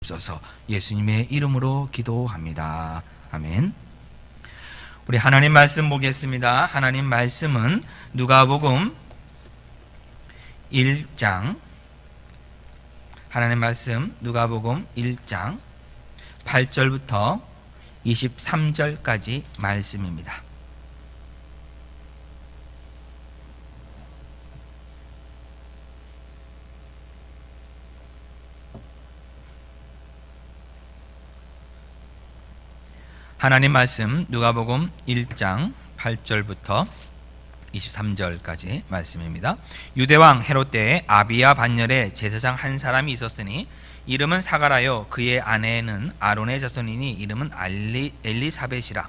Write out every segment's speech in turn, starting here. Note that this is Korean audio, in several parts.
주옵소서. 예수님의 이름으로 기도합니다. 아멘. 우리 하나님 말씀 보겠습니다. 하나님 말씀은 누가복음 1장, 하나님 말씀 누가복음 1장 8절부터 23절까지 말씀입니다. 하나님 말씀 누가복음 1장 8절부터 23절까지 말씀입니다. 유대왕 헤롯 때에 아비야 반열에 제사장 한 사람이 있었으니 이름은 사가라요 그의 아내는 아론의 자손이니 이름은 엘리사벳이라.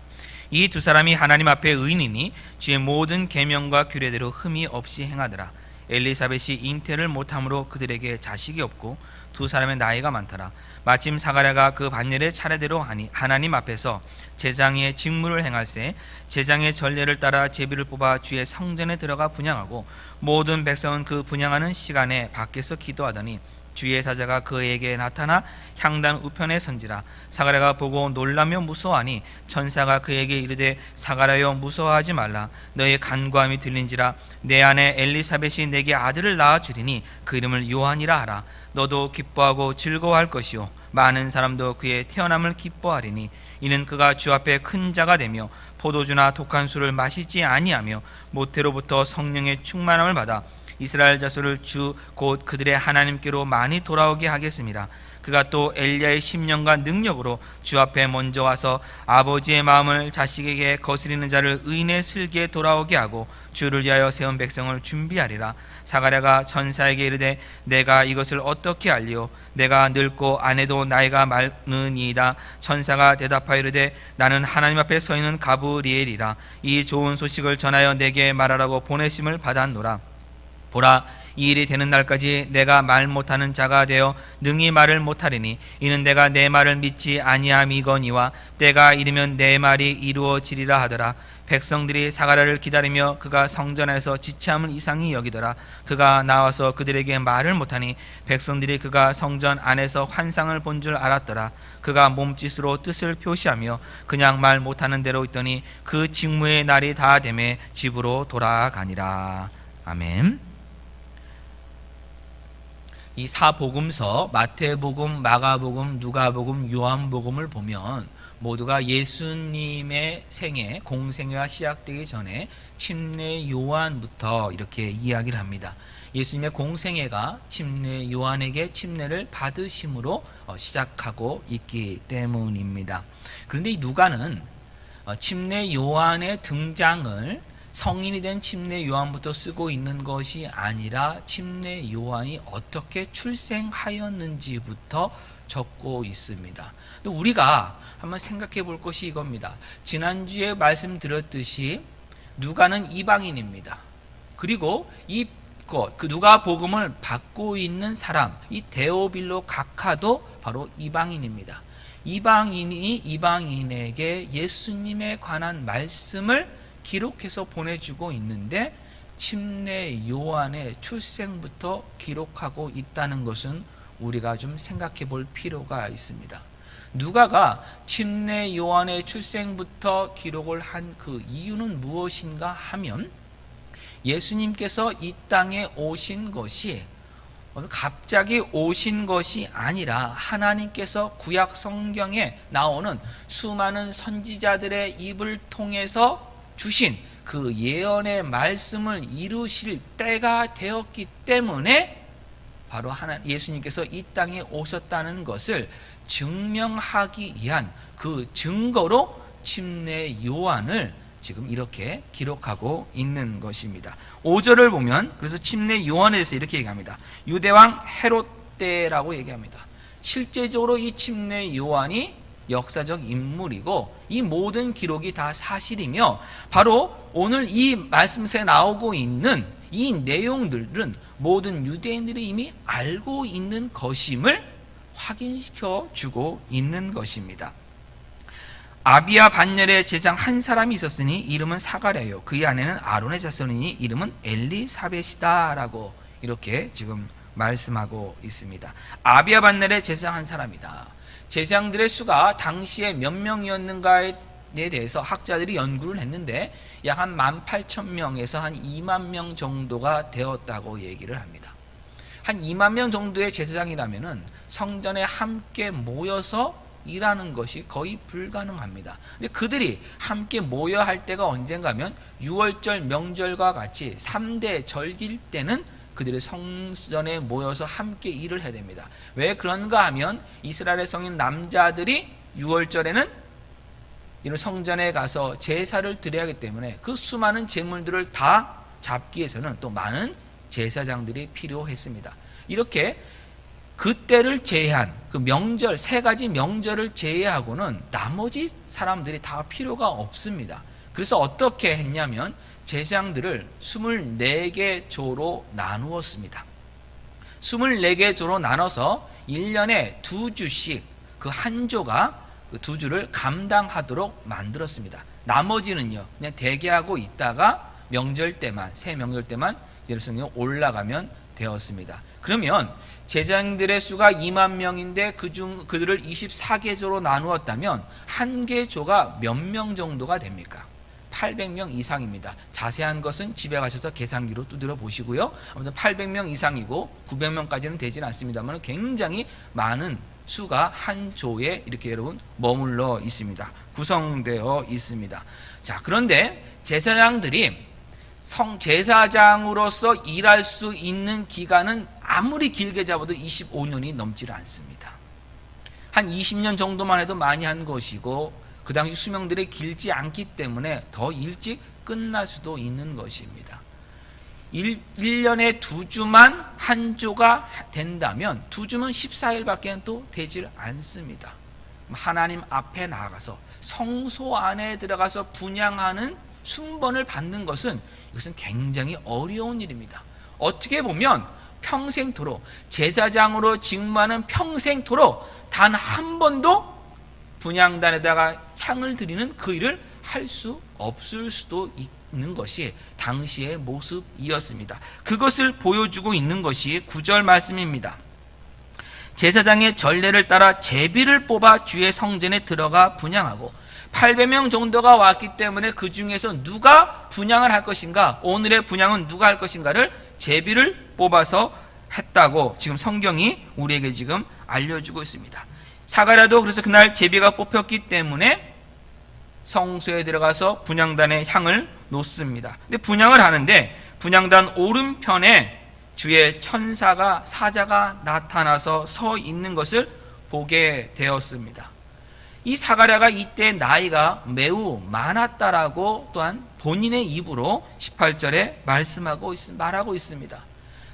이 두 사람이 하나님 앞에 의인이니 주의 모든 계명과 규례대로 흠이 없이 행하더라. 엘리사벳이 잉태를 못함으로 그들에게 자식이 없고 두 사람의 나이가 많더라. 마침 사가랴가 그 반열의 차례대로 하나님 앞에서 제장의 직무를 행할세 제장의 전례를 따라 제비를 뽑아 주의 성전에 들어가 분향하고 모든 백성은 그 분향하는 시간에 밖에서 기도하더니 주의 사자가 그에게 나타나 향단 우편에 선지라. 사가랴가 보고 놀라며 무서워하니 천사가 그에게 이르되 사가랴여 무서워하지 말라. 너의 간구함이 들린지라. 내 아내 엘리사벳이 내게 아들을 낳아 주리니 그 이름을 요한이라 하라. 너도 기뻐하고 즐거워할 것이요 많은 사람도 그의 태어남을 기뻐하리니 이는 그가 주 앞에 큰 자가 되며 포도주나 독한 술을 마시지 아니하며 모태로부터 성령의 충만함을 받아 이스라엘 자손을 주 곧 그들의 하나님께로 많이 돌아오게 하겠습니다. 그가 또 엘리야의 심령과 능력으로 주 앞에 먼저 와서 아버지의 마음을 자식에게 거스리는 자를 의인의 슬기에 돌아오게 하고 주를 위하여 세운 백성을 준비하리라. 사가랴가 천사에게 이르되 내가 이것을 어떻게 알리오? 내가 늙고 아내도 나이가 많으니이다. 천사가 대답하여 이르되 나는 하나님 앞에 서 있는 가브리엘이라. 이 좋은 소식을 전하여 내게 말하라고 보내심을 받았노라. 보라, 이 일이 되는 날까지 내가 말 못하는 자가 되어 능히 말을 못하리니 이는 내가 내 말을 믿지 아니함이거니와 때가 이르면 내 말이 이루어지리라 하더라. 백성들이 사가랴를 기다리며 그가 성전에서 지체함을 이상히 여기더라. 그가 나와서 그들에게 말을 못하니 백성들이 그가 성전 안에서 환상을 본 줄 알았더라. 그가 몸짓으로 뜻을 표시하며 그냥 말 못하는 대로 있더니 그 직무의 날이 다 되매 집으로 돌아가니라. 아멘. 이 사복음서 마태복음, 마가복음, 누가복음, 요한복음을 보면 모두가 예수님의 생애, 공생애가 시작되기 전에 침례 요한부터 이렇게 이야기를 합니다. 예수님의 공생애가 침례 요한에게 침례를 받으심으로 시작하고 있기 때문입니다. 그런데 이 누가는 침례 요한의 등장을 성인이 된 침례 요한부터 쓰고 있는 것이 아니라 침례 요한이 어떻게 출생하였는지부터 적고 있습니다. 우리가 한번 생각해 볼 것이 이겁니다. 지난주에 말씀드렸듯이 누가는 이방인입니다. 그리고 그 누가복음을 받고 있는 사람, 이 데오빌로 각하도 바로 이방인입니다. 이방인이 이방인에게 예수님에 관한 말씀을 기록해서 보내주고 있는데 침례 요한의 출생부터 기록하고 있다는 것은 우리가 좀 생각해 볼 필요가 있습니다. 누가가 침례 요한의 출생부터 기록을 한 그 이유는 무엇인가 하면 예수님께서 이 땅에 오신 것이 갑자기 오신 것이 아니라 하나님께서 구약 성경에 나오는 수많은 선지자들의 입을 통해서 주신 그 예언의 말씀을 이루실 때가 되었기 때문에 바로 예수님께서 이 땅에 오셨다는 것을 증명하기 위한 그 증거로 침례 요한을 지금 이렇게 기록하고 있는 것입니다. 5절을 보면 그래서 침례 요한에 대해서 이렇게 얘기합니다. 유대왕 헤롯 때라고 얘기합니다. 실제적으로 이 침례 요한이 역사적 인물이고 이 모든 기록이 다 사실이며 바로 오늘 이 말씀에 나오고 있는 이 내용들은 모든 유대인들이 이미 알고 있는 것임을 확인시켜 주고 있는 것입니다. 아비야 반열에 제장 한 사람이 있었으니 이름은 사가랴요 그의 아내는 아론의 자손이니 이름은 엘리사벳이다 라고 이렇게 지금 말씀하고 있습니다. 아비야 반넬의 제사장 한 사람이다. 제사장들의 수가 당시에 몇 명이었는가에 대해서 학자들이 연구를 했는데 약 한 18,000명에서 한 2만 명 정도가 되었다고 얘기를 합니다. 한 2만 명 정도의 제사장이라면은 성전에 함께 모여서 일하는 것이 거의 불가능합니다. 근데 그들이 함께 모여 할 때가 언젠가 하면 6월절 명절과 같이 3대 절기일 때는 그들의 성전에 모여서 함께 일을 해야 됩니다. 왜 그런가 하면 이스라엘의 성인 남자들이 6월절에는 이런 성전에 가서 제사를 드려야 하기 때문에 그 수많은 제물들을 다 잡기 위해서는 또 많은 제사장들이 필요했습니다. 이렇게 그때를 제외한 그 명절, 3가지 명절을 제외하고는 나머지 사람들이 다 필요가 없습니다. 그래서 어떻게 했냐면 제사장들을 24개 조로 나누었습니다. 24개 조로 나눠서 1년에 2주씩 그 한 조가 그 2주를 감당하도록 만들었습니다. 나머지는요 그냥 대기하고 있다가 명절 때만, 새 명절 때만 예루살렘에 올라가면 되었습니다. 그러면 제사장들의 수가 2만 명인데 그들을 24개조로 나누었다면 한 개조가 몇 명 정도가 됩니까? 800명 이상입니다. 자세한 것은 집에 가셔서 계산기로 두드려 보시고요. 아무튼 800명 이상이고 900명까지는 되지는 않습니다만 굉장히 많은 수가 한 조에 이렇게 여러분 머물러 있습니다. 구성되어 있습니다. 자, 그런데 제사장들이 제사장으로서 일할 수 있는 기간은 아무리 길게 잡아도 25년이 넘지를 않습니다. 한 20년 정도만 해도 많이 한 것이고 그 당시 수명들이 길지 않기 때문에 더 일찍 끝날 수도 있는 것입니다. 1년에 2주만 한 조가 된다면 2주면 14일밖에 또 되질 않습니다. 하나님 앞에 나아가서 성소 안에 들어가서 분향하는 순번을 받는 것은 이것은 굉장히 어려운 일입니다. 어떻게 보면 평생토록 제사장으로 직무하는 평생토록 단 한 번도 분향단에다가 향을 드리는 그 일을 할 수 없을 수도 있는 것이 당시의 모습이었습니다. 그것을 보여주고 있는 것이 9절 말씀입니다. 제사장의 전례를 따라 제비를 뽑아 주의 성전에 들어가 분향하고 800명 정도가 왔기 때문에 그 중에서 누가 분향을 할 것인가, 오늘의 분향은 누가 할 것인가를 제비를 뽑아서 했다고 지금 성경이 우리에게 지금 알려주고 있습니다. 사가랴도 그래서 그날 제비가 뽑혔기 때문에 성소에 들어가서 분향단에 향을 놓습니다. 근데 분향을 하는데 분향단 오른편에 주의 천사가, 사자가 나타나서 서 있는 것을 보게 되었습니다. 이 사가랴가 이때 나이가 매우 많았다라고 또한 본인의 입으로 18절에 말하고 있습니다.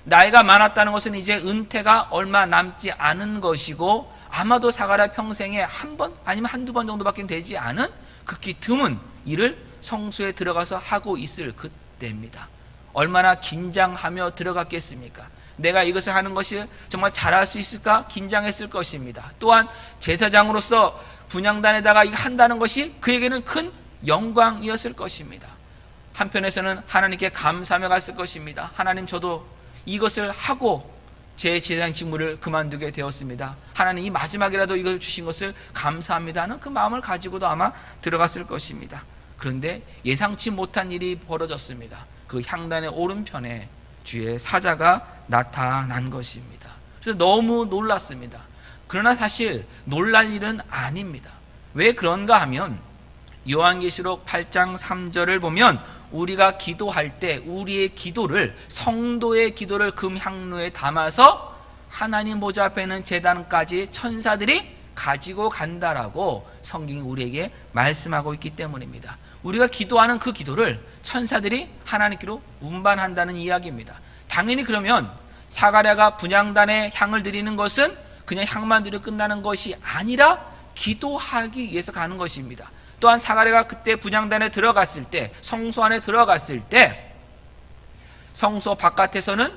나이가 많았다는 것은 이제 은퇴가 얼마 남지 않은 것이고 아마도 사가랴 평생에 한 번 아니면 한두 번 정도밖에 되지 않은 극히 드문 일을 성소에 들어가서 하고 있을 그때입니다. 얼마나 긴장하며 들어갔겠습니까? 내가 이것을 하는 것이 정말 잘할 수 있을까? 긴장했을 것입니다. 또한 제사장으로서 분향단에다가 이거 한다는 것이 그에게는 큰 영광이었을 것입니다. 한편에서는 하나님께 감사하며 갔을 것입니다. 하나님, 저도 이것을 하고 제 제사장 직무를 그만두게 되었습니다. 하나님, 이 마지막이라도 이걸 주신 것을 감사합니다 하는 그 마음을 가지고도 아마 들어갔을 것입니다. 그런데 예상치 못한 일이 벌어졌습니다. 그 향단의 오른편에 주의 사자가 나타난 것입니다. 그래서 너무 놀랐습니다. 그러나 사실 놀랄 일은 아닙니다. 왜 그런가 하면 요한계시록 8장 3절을 보면 우리가 기도할 때 우리의 기도를, 성도의 기도를 금향로에 담아서 하나님 보좌 앞에 있는 제단까지 천사들이 가지고 간다라고 성경이 우리에게 말씀하고 있기 때문입니다. 우리가 기도하는 그 기도를 천사들이 하나님께로 운반한다는 이야기입니다. 당연히 그러면 사가랴가 분향단에 향을 드리는 것은 그냥 향만 드려 끝나는 것이 아니라 기도하기 위해서 가는 것입니다. 또한 사가랴가 그때 분향단에 들어갔을 때, 성소 안에 들어갔을 때 성소 바깥에서는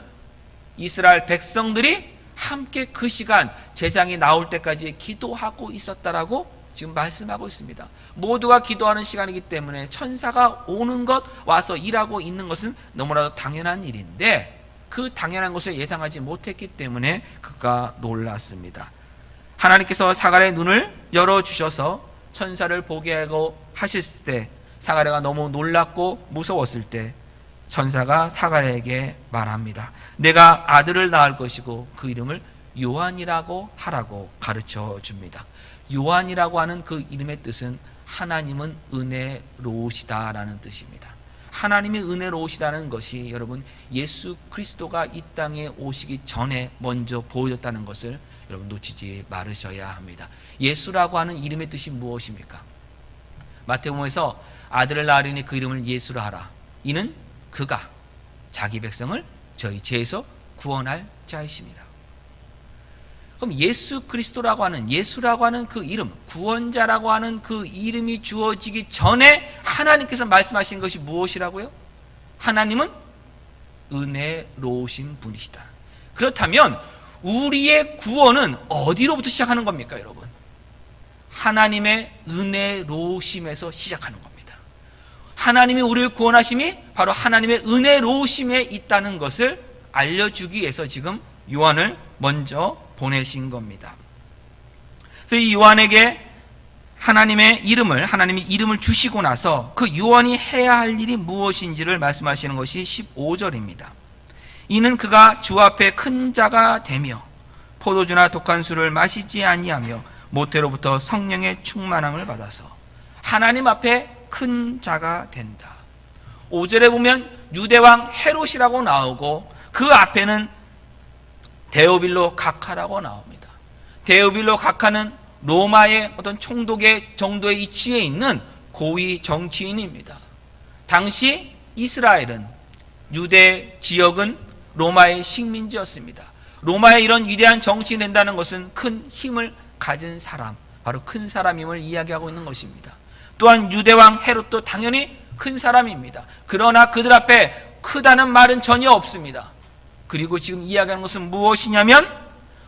이스라엘 백성들이 함께 그 시간 제사장이 나올 때까지 기도하고 있었다라고 지금 말씀하고 있습니다. 모두가 기도하는 시간이기 때문에 천사가 오는 것, 와서 일하고 있는 것은 너무나도 당연한 일인데 그 당연한 것을 예상하지 못했기 때문에 그가 놀랐습니다. 하나님께서 사가랴의 눈을 열어주셔서 천사를 보게 하고 하실 때 사가랴가 너무 놀랐고 무서웠을 때 천사가 사가랴에게 말합니다. 내가 아들을 낳을 것이고 그 이름을 요한이라고 하라고 가르쳐 줍니다. 요한이라고 하는 그 이름의 뜻은 하나님은 은혜로우시다라는 뜻입니다. 하나님이 은혜로우시다는 것이 여러분 예수 그리스도가 이 땅에 오시기 전에 먼저 보여졌다는 것을 여러분 놓치지 말으셔야 합니다. 예수라고 하는 이름의 뜻이 무엇입니까? 마태복음에서 아들을 낳으리니 그 이름을 예수라 하라. 이는 그가 자기 백성을 저희 죄에서 구원할 자이십니다. 그럼 예수 그리스도라고 하는 예수라고 하는 그 이름, 구원자라고 하는 그 이름이 주어지기 전에 하나님께서 말씀하신 것이 무엇이라고요? 하나님은 은혜로우신 분이시다. 그렇다면 우리의 구원은 어디로부터 시작하는 겁니까, 여러분? 하나님의 은혜로우심에서 시작하는 겁니다. 하나님이 우리를 구원하심이 바로 하나님의 은혜로우심에 있다는 것을 알려주기 위해서 지금 요한을 먼저 보내신 겁니다. 그래서 이 요한에게 하나님이 이름을 주시고 나서 그 요한이 해야 할 일이 무엇인지를 말씀하시는 것이 15절입니다. 이는 그가 주 앞에 큰 자가 되며 포도주나 독한 술을 마시지 아니하며 모태로부터 성령의 충만함을 받아서 하나님 앞에 큰 자가 된다. 5절에 보면 유대왕 헤롯이라고 나오고 그 앞에는 데오빌로 각하라고 나옵니다. 데오빌로 각하는 로마의 어떤 총독의 정도의 위치에 있는 고위 정치인입니다. 당시 이스라엘은 유대 지역은 로마의 식민지였습니다. 로마의 이런 위대한 정치인이 된다는 것은 큰 힘을 가진 사람, 바로 큰 사람임을 이야기하고 있는 것입니다. 또한 유대왕 헤롯도 당연히 큰 사람입니다. 그러나 그들 앞에 크다는 말은 전혀 없습니다. 그리고 지금 이야기하는 것은 무엇이냐면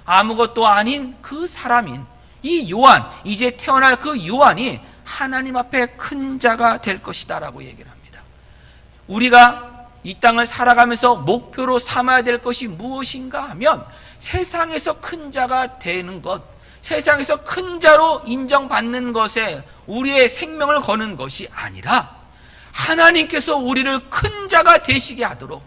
아무것도 아닌 그 사람인 이 요한, 이제 태어날 그 요한이 하나님 앞에 큰 자가 될 것이다 라고 얘기를 합니다. 우리가 이 땅을 살아가면서 목표로 삼아야 될 것이 무엇인가 하면 세상에서 큰 자가 되는 것, 세상에서 큰 자로 인정받는 것에 우리의 생명을 거는 것이 아니라 하나님께서 우리를 큰 자가 되시게 하도록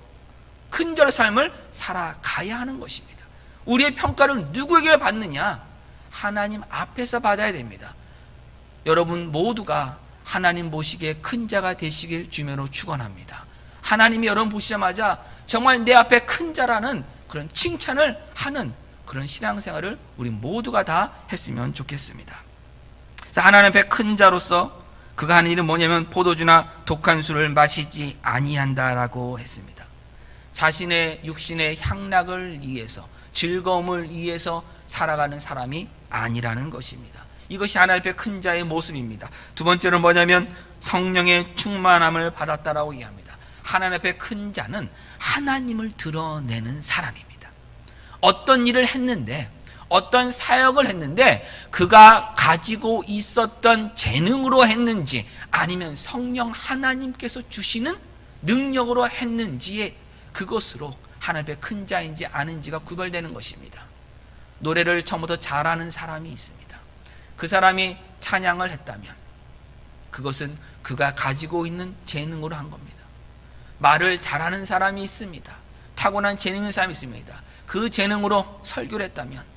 큰 자의 삶을 살아가야 하는 것입니다. 우리의 평가를 누구에게 받느냐? 하나님 앞에서 받아야 됩니다. 여러분 모두가 하나님 보시기에 큰 자가 되시길 주면으로 축원합니다. 하나님이 여러분 보시자마자 정말 내 앞에 큰 자라는 그런 칭찬을 하는 그런 신앙생활을 우리 모두가 다 했으면 좋겠습니다. 하나님 앞에 큰 자로서 그가 하는 일은 뭐냐면 포도주나 독한 술을 마시지 아니한다라고 했습니다. 자신의 육신의 향락을 위해서, 즐거움을 위해서 살아가는 사람이 아니라는 것입니다. 이것이 하나님 앞에 큰 자의 모습입니다. 두 번째는 뭐냐면 성령의 충만함을 받았다라고 얘기합니다. 하나님 앞에 큰 자는 하나님을 드러내는 사람입니다. 어떤 일을 했는데, 어떤 사역을 했는데 그가 가지고 있었던 재능으로 했는지 아니면 성령 하나님께서 주시는 능력으로 했는지에 그것으로 하나님 앞에 큰 자인지 아닌지가 구별되는 것입니다. 노래를 처음부터 잘하는 사람이 있습니다. 그 사람이 찬양을 했다면 그것은 그가 가지고 있는 재능으로 한 겁니다. 말을 잘하는 사람이 있습니다. 타고난 재능 있는 사람이 있습니다. 그 재능으로 설교를 했다면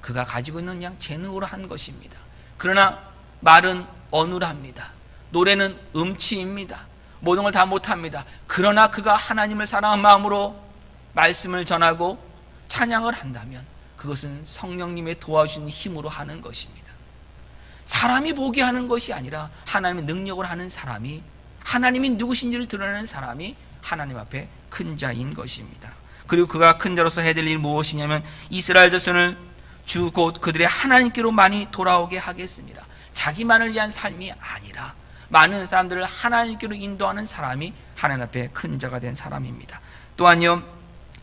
그가 가지고 있는 그냥 재능으로 한 것입니다. 그러나 말은 어눌합니다. 노래는 음치입니다. 모든 걸 다 못합니다. 그러나 그가 하나님을 사랑하는 마음으로 말씀을 전하고 찬양을 한다면 그것은 성령님의 도와주신 힘으로 하는 것입니다. 사람이 보게 하는 것이 아니라 하나님의 능력을 하는 사람이, 하나님이 누구신지를 드러내는 사람이 하나님 앞에 큰 자인 것입니다. 그리고 그가 큰 자로서 해야 될 일이 무엇이냐면 이스라엘 자손을 주 곧 그들의 하나님께로 많이 돌아오게 하겠습니다. 자기만을 위한 삶이 아니라 많은 사람들을 하나님께로 인도하는 사람이 하나님 앞에 큰 자가 된 사람입니다. 또한요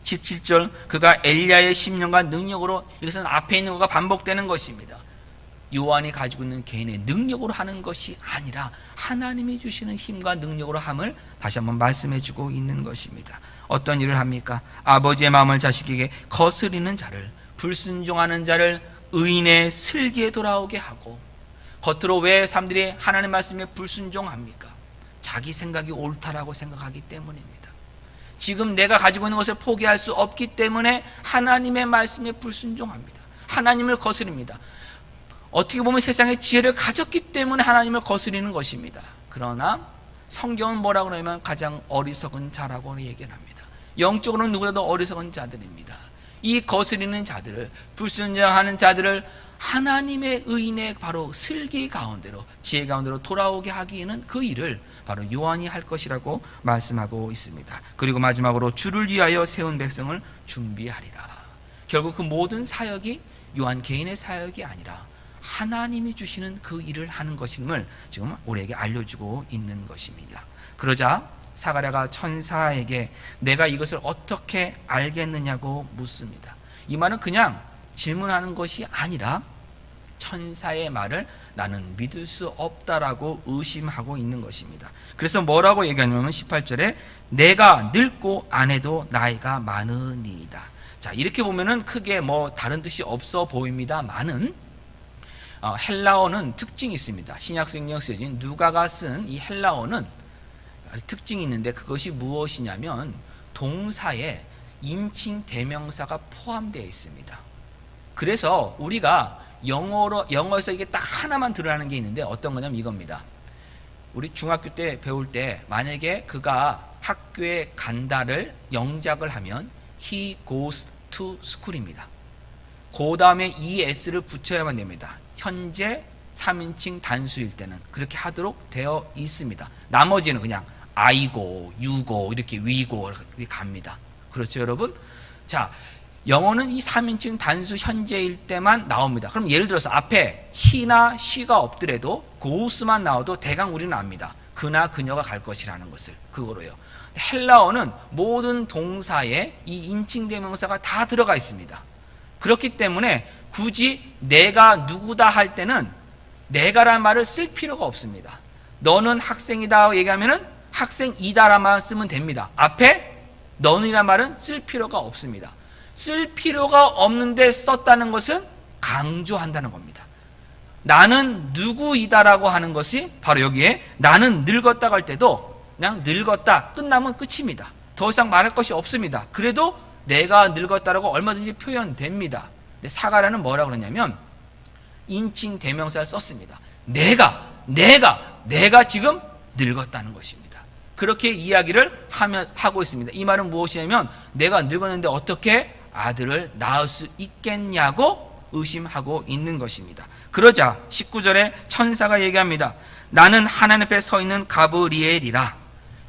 17절 그가 엘리야의 심령과 능력으로, 이것은 앞에 있는 것과 반복되는 것입니다. 요한이 가지고 있는 개인의 능력으로 하는 것이 아니라 하나님이 주시는 힘과 능력으로 함을 다시 한번 말씀해 주고 있는 것입니다. 어떤 일을 합니까? 아버지의 마음을 자식에게 거스리는 자를, 불순종하는 자를 의인의 슬기에 돌아오게 하고. 겉으로 왜 사람들이 하나님의 말씀에 불순종합니까? 자기 생각이 옳다라고 생각하기 때문입니다. 지금 내가 가지고 있는 것을 포기할 수 없기 때문에 하나님의 말씀에 불순종합니다. 하나님을 거스립니다. 어떻게 보면 세상의 지혜를 가졌기 때문에 하나님을 거스리는 것입니다. 그러나 성경은 뭐라고 그러냐면 가장 어리석은 자라고 얘기를 합니다. 영적으로는 누구라도 어리석은 자들입니다. 이 거스리는 자들을, 불순종하는 자들을 하나님의 의인의 바로 슬기 가운데로, 지혜 가운데로 돌아오게 하기에는 그 일을 바로 요한이 할 것이라고 말씀하고 있습니다. 그리고 마지막으로 주를 위하여 세운 백성을 준비하리라. 결국 그 모든 사역이 요한 개인의 사역이 아니라 하나님이 주시는 그 일을 하는 것임을 지금 우리에게 알려주고 있는 것입니다. 그러자 사가랴가 천사에게 내가 이것을 어떻게 알겠느냐고 묻습니다. 이 말은 그냥 질문하는 것이 아니라 천사의 말을 나는 믿을 수 없다라고 의심하고 있는 것입니다. 그래서 뭐라고 얘기하냐면 18절에 내가 늙고 아내도 나이가 많으니이다. 자, 이렇게 보면은 크게 뭐 다른 뜻이 없어 보입니다만은 헬라어는 특징이 있습니다. 신약성경 쓰여진 누가가 쓴 이 헬라어는 특징이 있는데 그것이 무엇이냐면 동사에 인칭 대명사가 포함되어 있습니다. 그래서 우리가 영어에서 이게 딱 하나만 드러나는 게 있는데 어떤 거냐면 이겁니다. 우리 중학교 때 배울 때 만약에 그가 학교에 간다를 영작을 하면 he goes to school입니다. 그 다음에 es를 붙여야만 됩니다. 현재 3인칭 단수일 때는 그렇게 하도록 되어 있습니다. 나머지는 그냥 I go, you go, 이렇게 we go 이렇게 갑니다. 그렇죠, 여러분? 자, 영어는 이 3인칭 단수 현재일 때만 나옵니다. 그럼 예를 들어서 앞에 he나 she가 없더라도 goes만 나와도 대강 우리는 압니다. 그나 그녀가 갈 것이라는 것을, 그거로요. 헬라어는 모든 동사에 이 인칭 대명사가 다 들어가 있습니다. 그렇기 때문에 굳이 내가 누구다 할 때는 내가라는 말을 쓸 필요가 없습니다. 너는 학생이다 얘기하면은 학생이다라는 말 쓰면 됩니다. 앞에 너는이라는 말은 쓸 필요가 없습니다. 쓸 필요가 없는데 썼다는 것은 강조한다는 겁니다. 나는 누구이다라고 하는 것이 바로 여기에 나는 늙었다고 할 때도 그냥 늙었다 끝나면 끝입니다. 더 이상 말할 것이 없습니다. 그래도 내가 늙었다라고 얼마든지 표현됩니다. 근데 사가랴는 뭐라고 그러냐면 인칭 대명사를 썼습니다. 내가 지금 늙었다는 것입니다. 그렇게 이야기를 하고 있습니다. 이 말은 무엇이냐면 내가 늙었는데 어떻게 아들을 낳을 수 있겠냐고 의심하고 있는 것입니다. 그러자 19절에 천사가 얘기합니다. 나는 하나님 앞에 서 있는 가브리엘이라.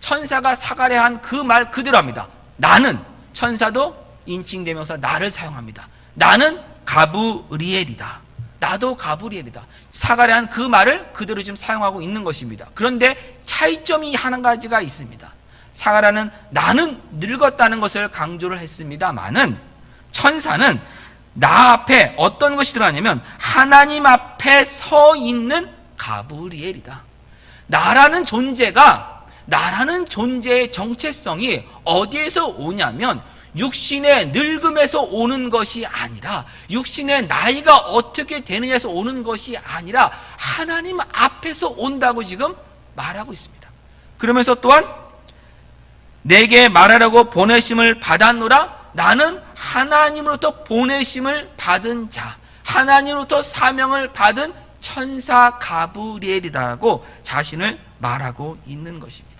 천사가 사가랴 한 그 말 그대로 합니다. 나는, 천사도 인칭 대명사 나를 사용합니다. 나는 가브리엘이다. 나도 가브리엘이다. 사가랴 한 그 말을 그대로 지금 사용하고 있는 것입니다. 그런데 차이점이 한 가지가 있습니다. 사가랴는 나는 늙었다는 것을 강조를 했습니다만은 천사는 나 앞에 어떤 것이 들어가냐면 하나님 앞에 서 있는 가브리엘이다. 나라는 존재의 정체성이 어디에서 오냐면 육신의 늙음에서 오는 것이 아니라, 육신의 나이가 어떻게 되느냐에서 오는 것이 아니라 하나님 앞에서 온다고 지금 말하고 있습니다. 그러면서 또한 내게 말하라고 보내심을 받았노라. 나는 하나님으로부터 보내심을 받은 자, 하나님으로부터 사명을 받은 천사 가브리엘이다라고 자신을 말하고 있는 것입니다.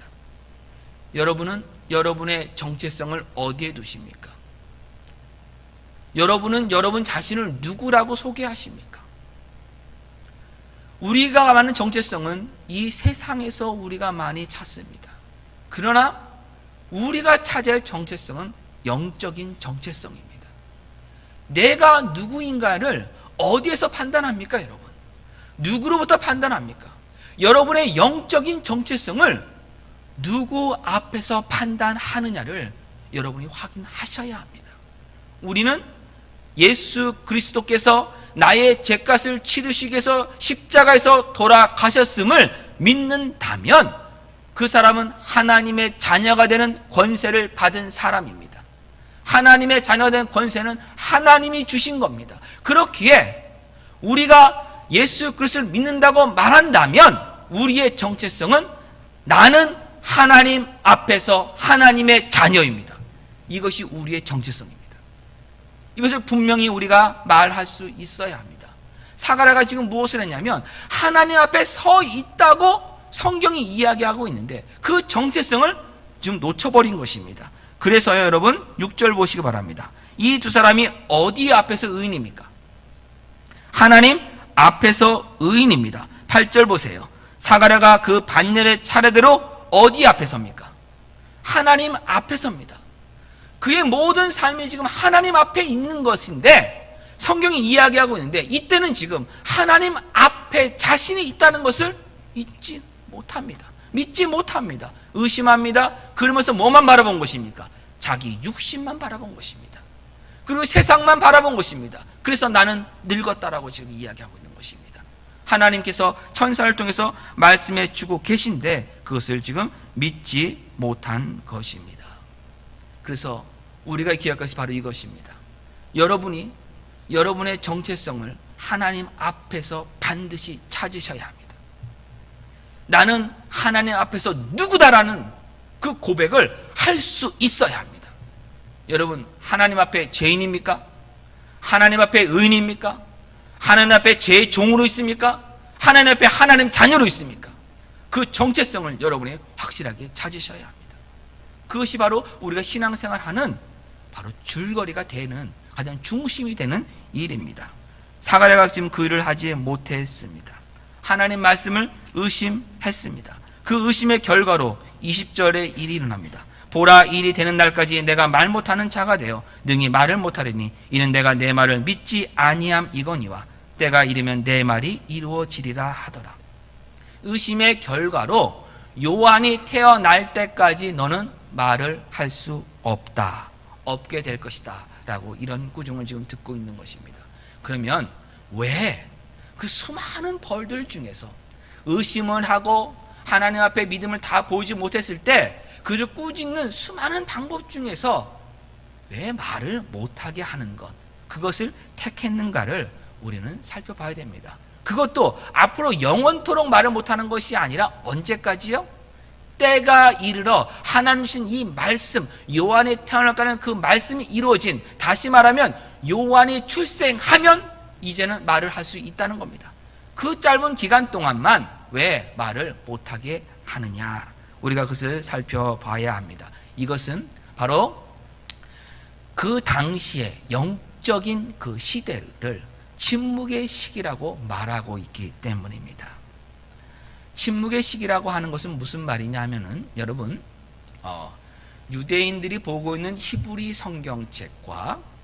여러분은 여러분의 정체성을 어디에 두십니까? 여러분은 여러분 자신을 누구라고 소개하십니까? 우리가 말하는 정체성은 이 세상에서 우리가 많이 찾습니다. 그러나 우리가 찾을 정체성은 영적인 정체성입니다. 내가 누구인가를 어디에서 판단합니까, 여러분? 누구로부터 판단합니까? 여러분의 영적인 정체성을 누구 앞에서 판단하느냐를 여러분이 확인하셔야 합니다. 우리는 예수 그리스도께서 나의 죄값을 치르시기 위해서 십자가에서 돌아가셨음을 믿는다면 그 사람은 하나님의 자녀가 되는 권세를 받은 사람입니다. 하나님의 자녀가 되는 권세는 하나님이 주신 겁니다. 그렇기에 우리가 예수 그리스도를 믿는다고 말한다면 우리의 정체성은 나는 하나님 앞에서 하나님의 자녀입니다. 이것이 우리의 정체성입니다. 이것을 분명히 우리가 말할 수 있어야 합니다. 사가랴가 지금 무엇을 했냐면 하나님 앞에 서 있다고 성경이 이야기하고 있는데 그 정체성을 지금 놓쳐버린 것입니다. 그래서요, 여러분 6절 보시기 바랍니다. 이 두 사람이 어디 앞에서 의인입니까? 하나님 앞에서 의인입니다. 8절 보세요. 사가랴가 그 반열의 차례대로 어디 앞에 섭니까? 하나님 앞에 섭니다. 그의 모든 삶이 지금 하나님 앞에 있는 것인데 성경이 이야기하고 있는데 이때는 지금 하나님 앞에 자신이 있다는 것을 잊지 못합니다. 믿지 못합니다. 의심합니다. 그러면서 뭐만 바라본 것입니까? 자기 육신만 바라본 것입니다. 그리고 세상만 바라본 것입니다. 그래서 나는 늙었다라고 지금 이야기하고 있는 것입니다. 하나님께서 천사를 통해서 말씀해 주고 계신데 그것을 지금 믿지 못한 것입니다. 그래서 우리가 기억할 것이 바로 이것입니다. 여러분이 여러분의 정체성을 하나님 앞에서 반드시 찾으셔야 합니다. 나는 하나님 앞에서 누구다라는 그 고백을 할 수 있어야 합니다. 여러분, 하나님 앞에 죄인입니까? 하나님 앞에 의인입니까? 하나님 앞에 제 종으로 있습니까? 하나님 앞에 하나님 자녀로 있습니까? 그 정체성을 여러분이 확실하게 찾으셔야 합니다. 그것이 바로 우리가 신앙생활하는 바로 줄거리가 되는 가장 중심이 되는 일입니다. 사가랴가 지금 그 일을 하지 못했습니다. 하나님 말씀을 의심했습니다. 그 의심의 결과로 20절에 일이 일어납니다. 보라, 일이 되는 날까지 내가 말 못하는 자가 되어 능히 말을 못하리니 이는 내가 내 말을 믿지 아니함이거니와 때가 이르면 내 말이 이루어지리라 하더라. 의심의 결과로 요한이 태어날 때까지 너는 말을 할 수 없다, 없게 될 것이다 라고 이런 꾸중을 지금 듣고 있는 것입니다. 그러면 왜 그 수많은 벌들 중에서 의심을 하고 하나님 앞에 믿음을 다 보이지 못했을 때 그를 꾸짖는 수많은 방법 중에서 왜 말을 못하게 하는 것, 그것을 택했는가를 우리는 살펴봐야 됩니다. 그것도 앞으로 영원토록 말을 못하는 것이 아니라 언제까지요? 때가 이르러 하나님 주신 이 말씀, 요한이 태어날까는 그 말씀이 이루어진, 다시 말하면 요한이 출생하면 이제는 말을 할 수 있다는 겁니다. 그 짧은 기간 동안만 왜 말을 못하게 하느냐, 우리가 그것을 살펴봐야 합니다. 이것은 바로 그 당시의 영적인 그 시대를 침묵의 시기라고 말하고 있기 때문입니다. 침묵의 시기라고 하는 것은 무슨 말이냐 하면은 여러분, 유대인들이 보고 있는 히브리 성경책과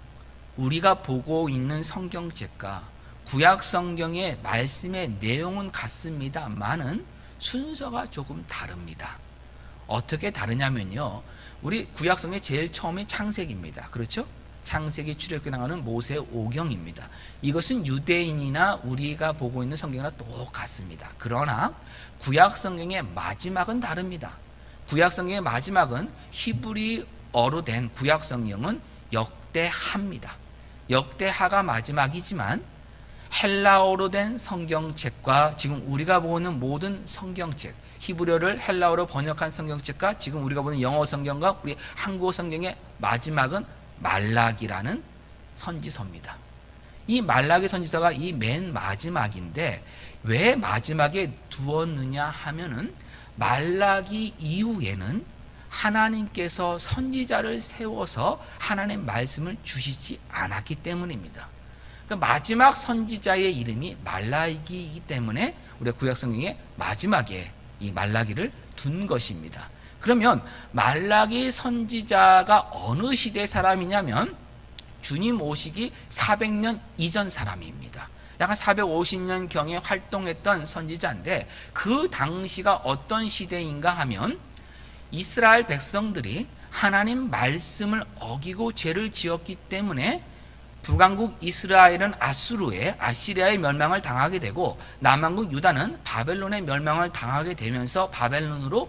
우리가 보고 있는 성경책과 구약 성경의 말씀의 내용은 같습니다만은 순서가 조금 다릅니다. 어떻게 다르냐면요, 우리 구약 성경의 제일 처음에 창세기입니다. 그렇죠? 창세기 출애굽기 나오는 모세 오경입니다. 이것은 유대인이나 우리가 보고 있는 성경이랑 똑같습니다. 그러나 구약 성경의 마지막은 다릅니다. 구약 성경의 마지막은 히브리어로 된 구약 성경은 역대하입니다. 역대하가 마지막이지만 헬라어로 된 성경책과 지금 우리가 보는 모든 성경책, 히브리어를 헬라어로 번역한 성경책과 지금 우리가 보는 영어 성경과 우리 한국어 성경의 마지막은 말라기라는 선지서입니다. 이 말라기 선지서가 이 맨 마지막인데 왜 마지막에 두었느냐 하면은 말라기 이후에는 하나님께서 선지자를 세워서 하나님의 말씀을 주시지 않았기 때문입니다. 그러니까 마지막 선지자의 이름이 말라기이기 때문에 우리가 구약 성경의 마지막에 이 말라기를 둔 것입니다. 그러면 말라기 선지자가 어느 시대 사람이냐면 주님 오시기 400년 이전 사람입니다. 약간 450년경에 활동했던 선지자인데 그 당시가 어떤 시대인가 하면 이스라엘 백성들이 하나님 말씀을 어기고 죄를 지었기 때문에 북왕국 이스라엘은 아시리아의 멸망을 당하게 되고 남왕국 유다는 바벨론의 멸망을 당하게 되면서 바벨론으로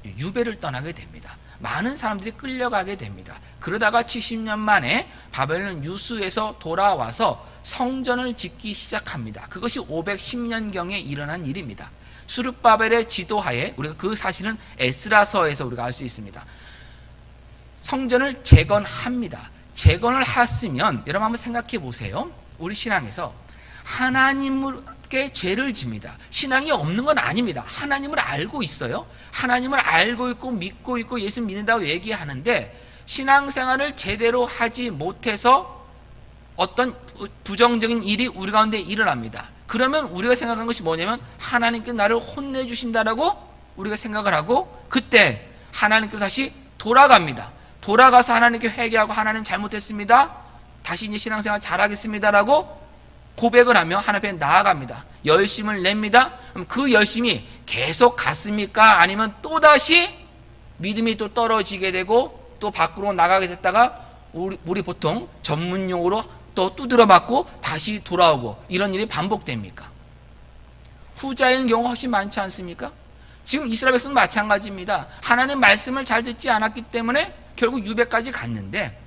유배를 떠나게 됩니다. 많은 사람들이 끌려가게 됩니다. 그러다가 70년 만에 바벨론 유수에서 돌아와서 성전을 짓기 시작합니다. 그것이 510년경에 일어난 일입니다. 수르바벨의 지도하에 우리가 그 사실은 에스라서에서 우리가 알 수 있습니다. 성전을 재건합니다. 재건을 했으면 여러분 한번 생각해 보세요. 우리 신앙에서 하나님께 죄를 집니다. 신앙이 없는 건 아닙니다. 하나님을 알고 있어요. 하나님을 알고 있고 믿고 있고 예수 믿는다고 얘기하는데 신앙생활을 제대로 하지 못해서 어떤 부정적인 일이 우리 가운데 일어납니다. 그러면 우리가 생각한 것이 뭐냐면 하나님께 나를 혼내주신다라고 우리가 생각을 하고 그때 하나님께로 다시 돌아갑니다. 돌아가서 하나님께 회개하고 하나님 잘못했습니다. 다시 이제 신앙생활 잘하겠습니다라고 고백을 하며 하나님 앞에 나아갑니다. 열심을 냅니다. 그럼 그 열심이 계속 갔습니까? 아니면 또다시 믿음이 또 떨어지게 되고 또 밖으로 나가게 됐다가 우리 보통 전문용어로 또 두드려 맞고 다시 돌아오고 이런 일이 반복됩니까? 후자인 경우가 훨씬 많지 않습니까? 지금 이스라엘 백성은 마찬가지입니다. 하나님 말씀을 잘 듣지 않았기 때문에 결국 유배까지 갔는데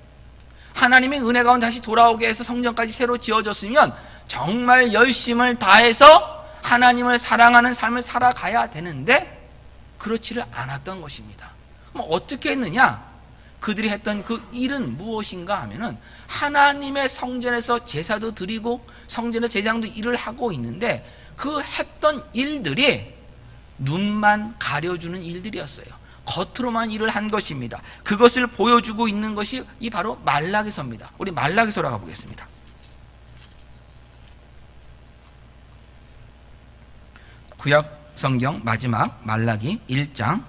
하나님의 은혜 가운데 다시 돌아오게 해서 성전까지 새로 지어졌으면 정말 열심을 다해서 하나님을 사랑하는 삶을 살아가야 되는데 그렇지를 않았던 것입니다. 그럼 어떻게 했느냐? 그들이 했던 그 일은 무엇인가 하면은 하나님의 성전에서 제사도 드리고 성전의 제장도 일을 하고 있는데 그 했던 일들이 눈만 가려주는 일들이었어요. 겉으로만 일을 한 것입니다. 그것을 보여주고 있는 것이 이 바로 말라기서입니다. 우리 말라기서로 가보겠습니다. 구약 성경 마지막 말라기 1장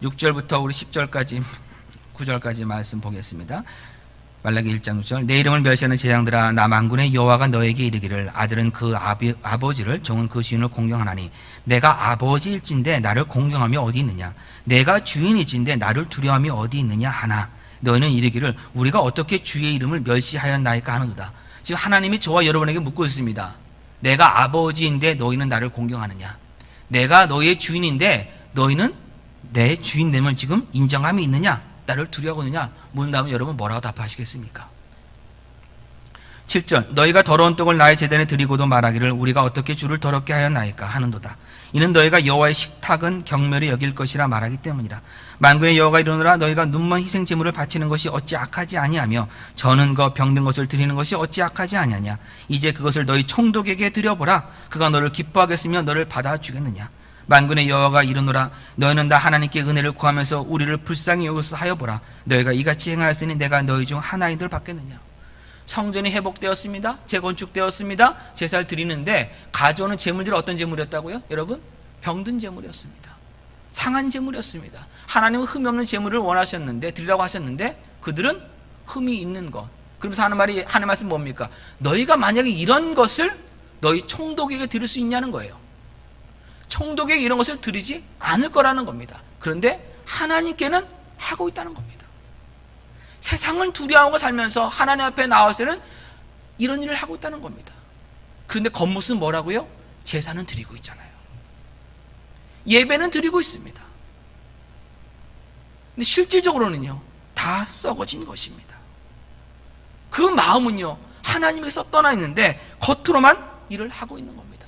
6절부터 우리 10절까지 9절까지 말씀 보겠습니다. 말라기 1장 6절 내 이름을 멸시하는 제장들아 나 만군의 여호와가 너에게 이르기를 아들은 그 아버지를 종은 그 주인을 공경하나니 내가 아버지일진데 나를 공경함이 어디 있느냐 내가 주인일진데 나를 두려움이 어디 있느냐 하나 너희는 이르기를 우리가 어떻게 주의 이름을 멸시하였나이까 하는도다. 지금 하나님이 저와 여러분에게 묻고 있습니다. 내가 아버지인데 너희는 나를 공경하느냐 내가 너희의 주인인데 너희는 내 주인됨을 지금 인정함이 있느냐 나를 두려워하느냐 묻는다면 여러분 뭐라고 답하시겠습니까? 7절 너희가 더러운 떡을 나의 제단에 드리고도 말하기를 우리가 어떻게 주를 더럽게 하였나이까 하는도다. 이는 너희가 여호와의 식탁은 경멸히 여길 것이라 말하기 때문이라. 만군의 여호와가 이르노라 너희가 눈먼 희생 제물을 바치는 것이 어찌 악하지 아니하며 저는 것 병든 것을 드리는 것이 어찌 악하지 아니하냐. 이제 그것을 너희 총독에게 드려보라. 그가 너를 기뻐하겠으며 너를 받아주겠느냐. 만군의 여호와가 이르노라 너희는 다 하나님께 은혜를 구하면서 우리를 불쌍히 여겨서 하여보라. 너희가 이같이 행하였으니 내가 너희 중 하나인들 받겠느냐. 성전이 회복되었습니다. 재건축되었습니다. 제사를 드리는데 가져오는 제물들이 어떤 제물이었다고요? 여러분 병든 제물이었습니다. 상한 제물이었습니다. 하나님은 흠이 없는 제물을 원하셨는데 드리라고 하셨는데 그들은 흠이 있는 것. 그러면서 하는 말씀 뭡니까? 너희가 만약에 이런 것을 너희 총독에게 드릴 수 있냐는 거예요. 총독에게 이런 것을 드리지 않을 거라는 겁니다. 그런데 하나님께는 하고 있다는 겁니다. 세상을 두려워하고 살면서 하나님 앞에 나왔을 때는 이런 일을 하고 있다는 겁니다. 그런데 겉모습은 뭐라고요? 제사는 드리고 있잖아요. 예배는 드리고 있습니다. 근데 실질적으로는요 다 썩어진 것입니다. 그 마음은요 하나님에서 떠나 있는데 겉으로만 일을 하고 있는 겁니다.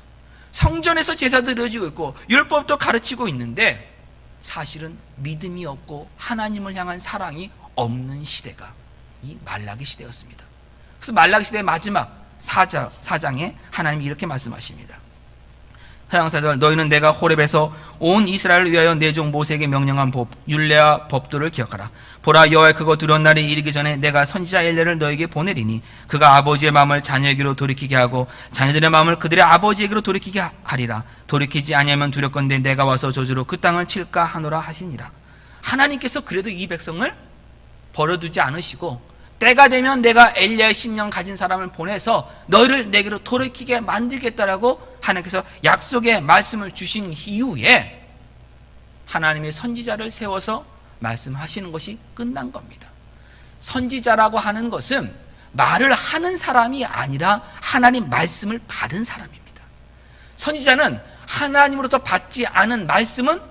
성전에서 제사도 드려지고 있고 율법도 가르치고 있는데 사실은 믿음이 없고 하나님을 향한 사랑이 없는 시대가 이 말라기 시대였습니다. 그래서 말라기 시대의 마지막 4장에 하나님이 이렇게 말씀하십니다. 4장 4절 너희는 내가 호렙에서 온 이스라엘을 위하여 내 종 모세에게 명령한 법 율례와 법도를 기억하라. 보라 여호와의 크고 두려운 날이 이르기 전에 내가 선지자 엘리야를 너에게 보내리니 그가 아버지의 마음을 자녀에게로 돌이키게 하고 자녀들의 마음을 그들의 아버지에게로 돌이키게 하리라. 돌이키지 아니하면 두렵건대 내가 와서 저주로 그 땅을 칠까 하노라 하시니라. 하나님께서 그래도 이 백성을 버려두지 않으시고 때가 되면 내가 엘리야의 심령 가진 사람을 보내서 너희를 내게로 돌이키게 만들겠다라고 하나님께서 약속의 말씀을 주신 이후에 하나님의 선지자를 세워서 말씀하시는 것이 끝난 겁니다. 선지자라고 하는 것은 말을 하는 사람이 아니라 하나님 말씀을 받은 사람입니다. 선지자는 하나님으로부터 받지 않은 말씀은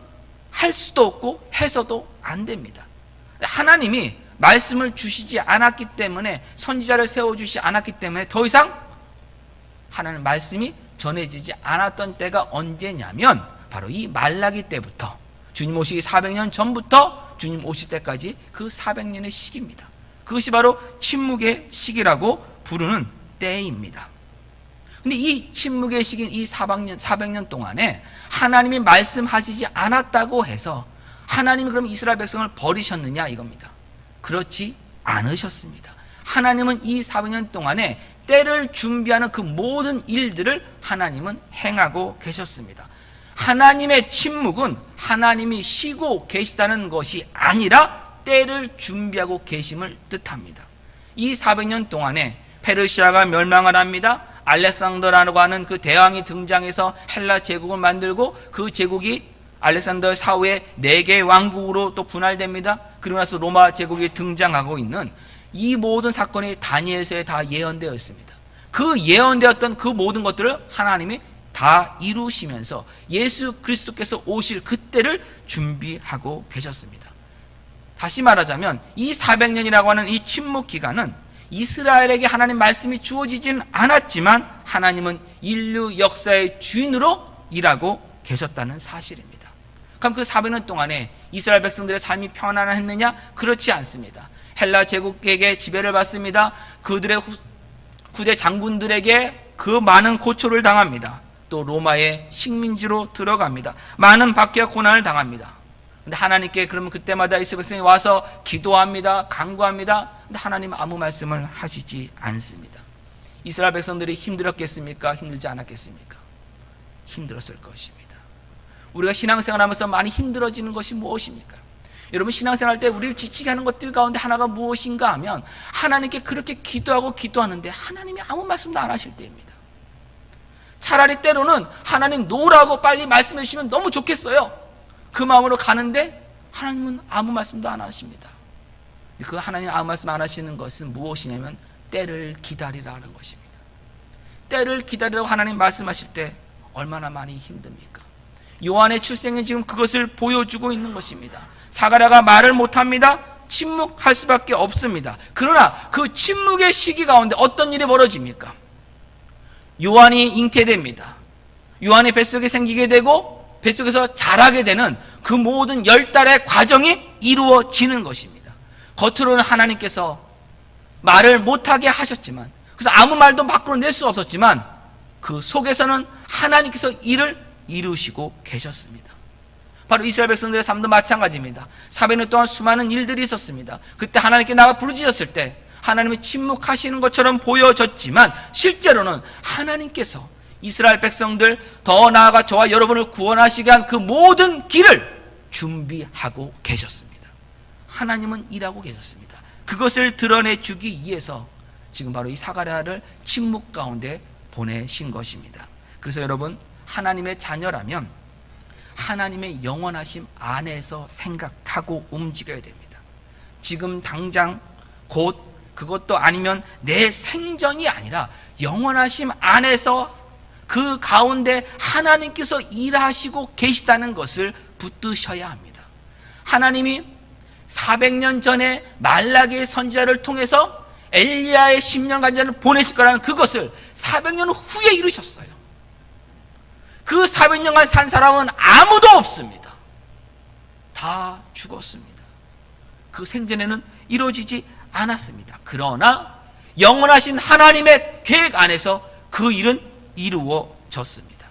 할 수도 없고 해서도 안 됩니다. 하나님이 말씀을 주시지 않았기 때문에, 선지자를 세워주시지 않았기 때문에 더 이상 하나님 말씀이 전해지지 않았던 때가 언제냐면 바로 이 말라기 때부터, 주님 오시기 400년 전부터 주님 오실 때까지 그 400년의 시기입니다. 그것이 바로 침묵의 시기라고 부르는 때입니다. 근데 이 침묵의 시기인 이 400년 동안에 하나님이 말씀하시지 않았다고 해서 하나님이 그럼 이스라엘 백성을 버리셨느냐 이겁니다. 그렇지 않으셨습니다. 하나님은 이 400년 동안에 때를 준비하는 그 모든 일들을 하나님은 행하고 계셨습니다. 하나님의 침묵은 하나님이 쉬고 계시다는 것이 아니라 때를 준비하고 계심을 뜻합니다. 이 400년 동안에 페르시아가 멸망을 합니다. 알렉산더라고 하는 그 대왕이 등장해서 헬라 제국을 만들고, 그 제국이 알렉산더 사후에 4개의 왕국으로 또 분할됩니다. 그리고 나서 로마 제국이 등장하고 있는 이 모든 사건이 다니엘서에 다 예언되어 있습니다. 그 예언되었던 그 모든 것들을 하나님이 다 이루시면서 예수 그리스도께서 오실 그때를 준비하고 계셨습니다. 다시 말하자면 이 400년이라고 하는 이 침묵 기간은 이스라엘에게 하나님 말씀이 주어지진 않았지만 하나님은 인류 역사의 주인으로 일하고 계셨다는 사실입니다. 그럼 그 400년 동안에 이스라엘 백성들의 삶이 편안했느냐? 그렇지 않습니다. 헬라 제국에게 지배를 받습니다. 그들의 후대 장군들에게 그 많은 고초를 당합니다. 또 로마의 식민지로 들어갑니다. 많은 박해와 고난을 당합니다. 근데 하나님께 그러면 그때마다 이스라엘 백성이 와서 기도합니다. 간구합니다. 근데 하나님은 아무 말씀을 하시지 않습니다. 이스라엘 백성들이 힘들었겠습니까? 힘들지 않았겠습니까? 힘들었을 것입니다. 우리가 신앙생활하면서 많이 힘들어지는 것이 무엇입니까? 여러분, 신앙생활할 때 우리를 지치게 하는 것들 가운데 하나가 무엇인가 하면 하나님께 그렇게 기도하는데 하나님이 아무 말씀도 안 하실 때입니다. 차라리 때로는 하나님 노라고 빨리 말씀해 주시면 너무 좋겠어요. 그 마음으로 가는데 하나님은 아무 말씀도 안 하십니다. 그 하나님 아무 말씀 안 하시는 것은 무엇이냐면 때를 기다리라는 것입니다. 때를 기다리라고 하나님 말씀하실 때 얼마나 많이 힘듭니까? 요한의 출생은 지금 그것을 보여주고 있는 것입니다. 사가랴가 말을 못합니다. 침묵할 수밖에 없습니다. 그러나 그 침묵의 시기 가운데 어떤 일이 벌어집니까? 요한이 잉태됩니다. 요한이 뱃속에 생기게 되고 뱃속에서 자라게 되는 그 모든 10달의 과정이 이루어지는 것입니다. 겉으로는 하나님께서 말을 못하게 하셨지만, 그래서 아무 말도 밖으로 낼 수 없었지만 그 속에서는 하나님께서 일을 이루시고 계셨습니다. 바로 이스라엘 백성들의 삶도 마찬가지입니다. 400년 동안 수많은 일들이 있었습니다. 그때 하나님께 나가 부르짖었을 때 하나님이 침묵하시는 것처럼 보여졌지만 실제로는 하나님께서 이스라엘 백성들, 더 나아가 저와 여러분을 구원하시게 한 그 모든 길을 준비하고 계셨습니다. 하나님은 일하고 계셨습니다. 그것을 드러내주기 위해서 지금 바로 이 사가랴를 침묵 가운데 보내신 것입니다. 그래서 여러분, 하나님의 자녀라면 하나님의 영원하심 안에서 생각하고 움직여야 됩니다. 지금 당장 곧, 그것도 아니면 내 생전이 아니라 영원하심 안에서 그 가운데 하나님께서 일하시고 계시다는 것을 붙드셔야 합니다. 하나님이 400년 전에 말라기의 선지자를 통해서 엘리야의 10년 간자를 보내실 거라는 그것을 400년 후에 이루셨어요. 그 400년간 산 사람은 아무도 없습니다. 다 죽었습니다. 그 생전에는 이루어지지 않았습니다. 그러나 영원하신 하나님의 계획 안에서 그 일은 이루어졌습니다.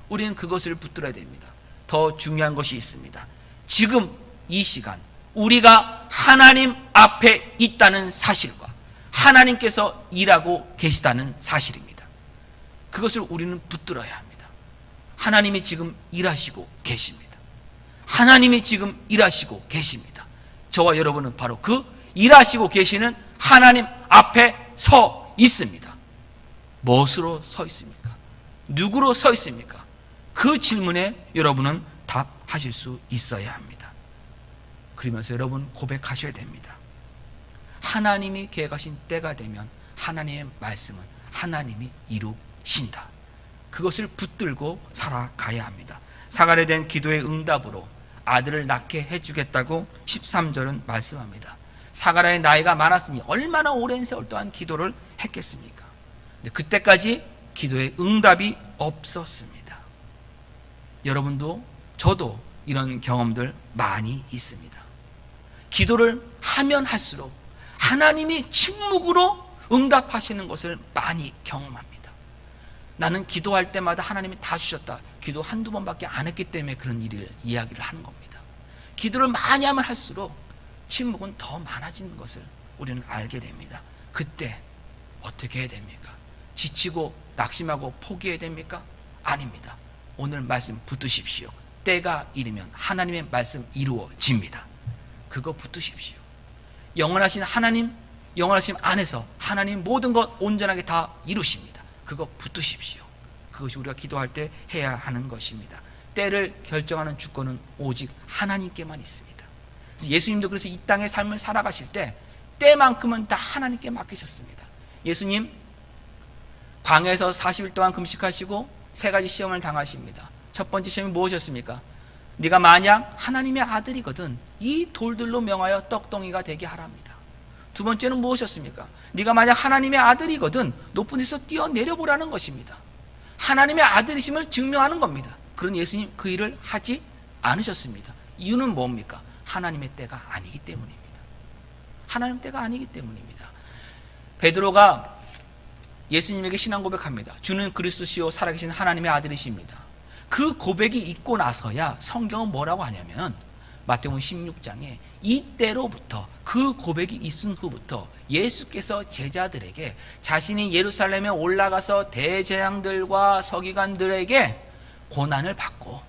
우리는 그것을 붙들어야 됩니다. 더 중요한 것이 있습니다. 지금 이 시간 우리가 하나님 앞에 있다는 사실과 하나님께서 일하고 계시다는 사실입니다. 그것을 우리는 붙들어야 합니다. 하나님이 지금 일하시고 계십니다. 하나님이 지금 일하시고 계십니다. 저와 여러분은 바로 그 일하시고 계시는 하나님 앞에 서 있습니다. 무엇으로 서 있습니까? 누구로 서 있습니까? 그 질문에 여러분은 응답하실 수 있어야 합니다. 그러면서 여러분 고백하셔야 됩니다. 하나님이 계획하신 때가 되면 하나님의 말씀은 하나님이 이루신다. 그것을 붙들고 살아가야 합니다. 사갈에 대한 기도의 응답으로 아들을 낳게 해주겠다고 13절은 말씀합니다. 사가랴의 나이가 많았으니 얼마나 오랜 세월 동안 기도를 했겠습니까? 근데 그때까지 기도의 응답이 없었습니다. 여러분도 저도 이런 경험들 많이 있습니다. 기도를 하면 할수록 하나님이 침묵으로 응답하시는 것을 많이 경험합니다. 나는 기도할 때마다 하나님이 다 주셨다. 기도 한두 번밖에 안 했기 때문에 그런 일을 이야기를 하는 겁니다. 기도를 많이 하면 할수록 침묵은 더 많아지는 것을 우리는 알게 됩니다. 그때 어떻게 해야 됩니까? 지치고 낙심하고 포기해야 됩니까? 아닙니다. 오늘 말씀 붙드십시오. 때가 이르면 하나님의 말씀 이루어집니다. 그거 붙드십시오. 영원하신 하나님, 영원하심 안에서 하나님 모든 것 온전하게 다 이루십니다. 그거 붙드십시오. 그것이 우리가 기도할 때 해야 하는 것입니다. 때를 결정하는 주권은 오직 하나님께만 있습니다. 예수님도 그래서 이 땅의 삶을 살아가실 때 때만큼은 다 하나님께 맡기셨습니다. 예수님 광야에서 40일 동안 금식하시고 세 가지 시험을 당하십니다. 첫 번째 시험이 무엇이었습니까? 네가 만약 하나님의 아들이거든 이 돌들로 명하여 떡덩이가 되게 하랍니다. 두 번째는 무엇이었습니까? 네가 만약 하나님의 아들이거든 높은 데서 뛰어내려보라는 것입니다. 하나님의 아들이심을 증명하는 겁니다. 그런 예수님 그 일을 하지 않으셨습니다. 이유는 뭡니까? 하나님의 때가 아니기 때문입니다. 하나님 때가 아니기 때문입니다. 베드로가 예수님에게 신앙 고백합니다. 주는 그리스도시요 살아계신 하나님의 아들이십니다. 그 고백이 있고 나서야 성경은 뭐라고 하냐면 마태복음 16장에 이때로부터 그 고백이 있은 후부터 예수께서 제자들에게 자신이 예루살렘에 올라가서 대제사장들과 서기관들에게 고난을 받고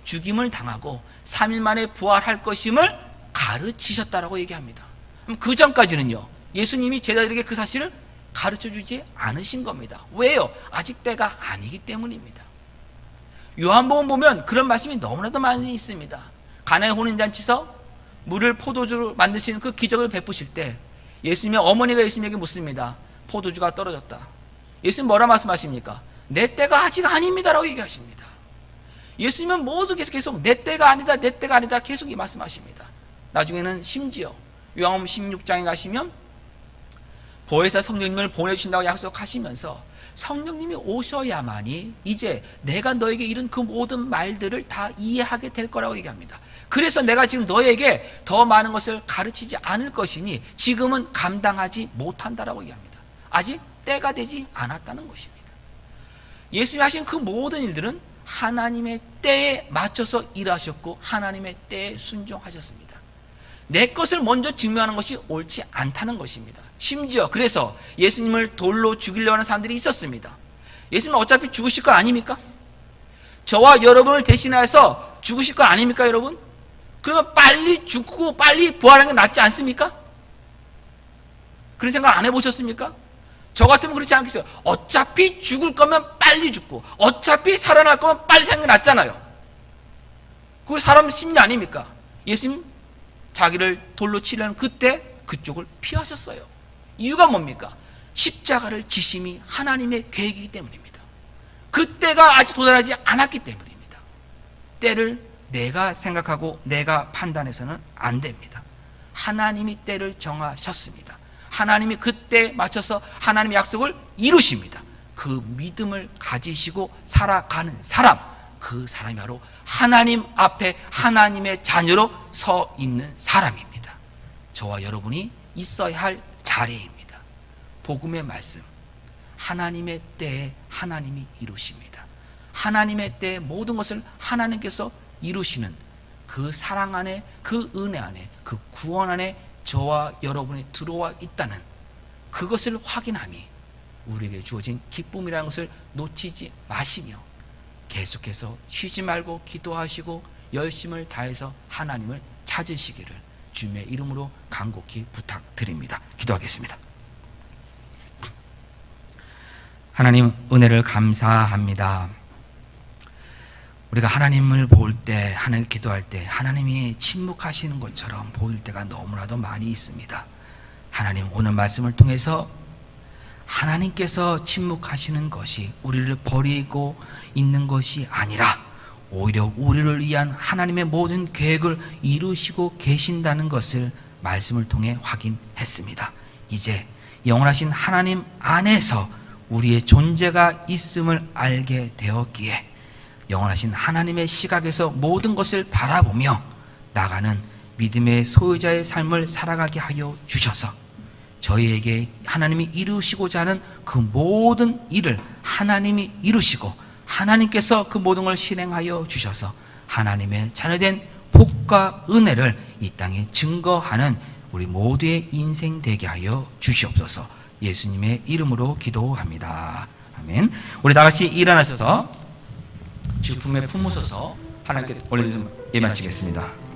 죽임을 당하고 3일 만에 부활할 것임을 가르치셨다라고 얘기합니다. 그 전까지는요 예수님이 제자들에게 그 사실을 가르쳐주지 않으신 겁니다. 왜요? 아직 때가 아니기 때문입니다. 요한복음 보면 그런 말씀이 너무나도 많이 있습니다. 가나의 혼인잔치에서 물을 포도주로 만드시는 그 기적을 베푸실 때 예수님의 어머니가 예수님에게 묻습니다. 포도주가 떨어졌다. 예수님 뭐라 말씀하십니까? 내 때가 아직 아닙니다라고 얘기하십니다. 예수님은 모두 계속 내 때가 아니다 내 때가 아니다 계속 이 말씀하십니다. 나중에는 심지어 요한복음 16장에 가시면 보혜사 성령님을 보내주신다고 약속하시면서 성령님이 오셔야만이 이제 내가 너에게 이른 그 모든 말들을 다 이해하게 될 거라고 얘기합니다. 그래서 내가 지금 너에게 더 많은 것을 가르치지 않을 것이니 지금은 감당하지 못한다라고 얘기합니다. 아직 때가 되지 않았다는 것입니다. 예수님이 하신 그 모든 일들은 하나님의 때에 맞춰서 일하셨고 하나님의 때에 순종하셨습니다. 내 것을 먼저 증명하는 것이 옳지 않다는 것입니다. 심지어 그래서 예수님을 돌로 죽이려고 하는 사람들이 있었습니다. 예수님은 어차피 죽으실 거 아닙니까? 저와 여러분을 대신해서 죽으실 거 아닙니까 여러분? 그러면 빨리 죽고 빨리 부활하는 게 낫지 않습니까? 그런 생각 안 해보셨습니까? 저 같으면 그렇지 않겠어요? 어차피 죽을 거면 빨리 죽고 어차피 살아날 거면 빨리 사는 게 낫잖아요. 그거 사람 심리 아닙니까? 예수님 자기를 돌로 치려는 그때 그쪽을 피하셨어요. 이유가 뭡니까? 십자가를 지심이 하나님의 계획이기 때문입니다. 그때가 아직 도달하지 않았기 때문입니다. 때를 내가 생각하고 내가 판단해서는 안 됩니다. 하나님이 때를 정하셨습니다. 하나님이 그때에 맞춰서 하나님의 약속을 이루십니다. 그 믿음을 가지시고 살아가는 사람, 그 사람이 바로 하나님 앞에 하나님의 자녀로 서 있는 사람입니다. 저와 여러분이 있어야 할 자리입니다. 복음의 말씀, 하나님의 때에 하나님이 이루십니다. 하나님의 때에 모든 것을 하나님께서 이루시는 그 사랑 안에, 그 은혜 안에, 그 구원 안에 저와 여러분이 들어와 있다는 그것을 확인함이 우리에게 주어진 기쁨이라는 것을 놓치지 마시며 계속해서 쉬지 말고 기도하시고 열심을 다해서 하나님을 찾으시기를 주님의 이름으로 간곡히 부탁드립니다. 기도하겠습니다. 하나님 은혜를 감사합니다. 우리가 하나님을 볼 때, 하나님 기도할 때 하나님이 침묵하시는 것처럼 보일 때가 너무나도 많이 있습니다. 하나님 오늘 말씀을 통해서 하나님께서 침묵하시는 것이 우리를 버리고 있는 것이 아니라 오히려 우리를 위한 하나님의 모든 계획을 이루시고 계신다는 것을 말씀을 통해 확인했습니다. 이제 영원하신 하나님 안에서 우리의 존재가 있음을 알게 되었기에 영원하신 하나님의 시각에서 모든 것을 바라보며 나가는 믿음의 소유자의 삶을 살아가게 하여 주셔서 저희에게 하나님이 이루시고자 하는 그 모든 일을 하나님이 이루시고 하나님께서 그 모든 걸 실행하여 주셔서 하나님의 자녀된 복과 은혜를 이 땅에 증거하는 우리 모두의 인생 되게 하여 주시옵소서. 예수님의 이름으로 기도합니다. 아멘. 우리 다 같이 일어나셔서 주품에 품으셔서 하나님께 올려드리면 예마치겠습니다.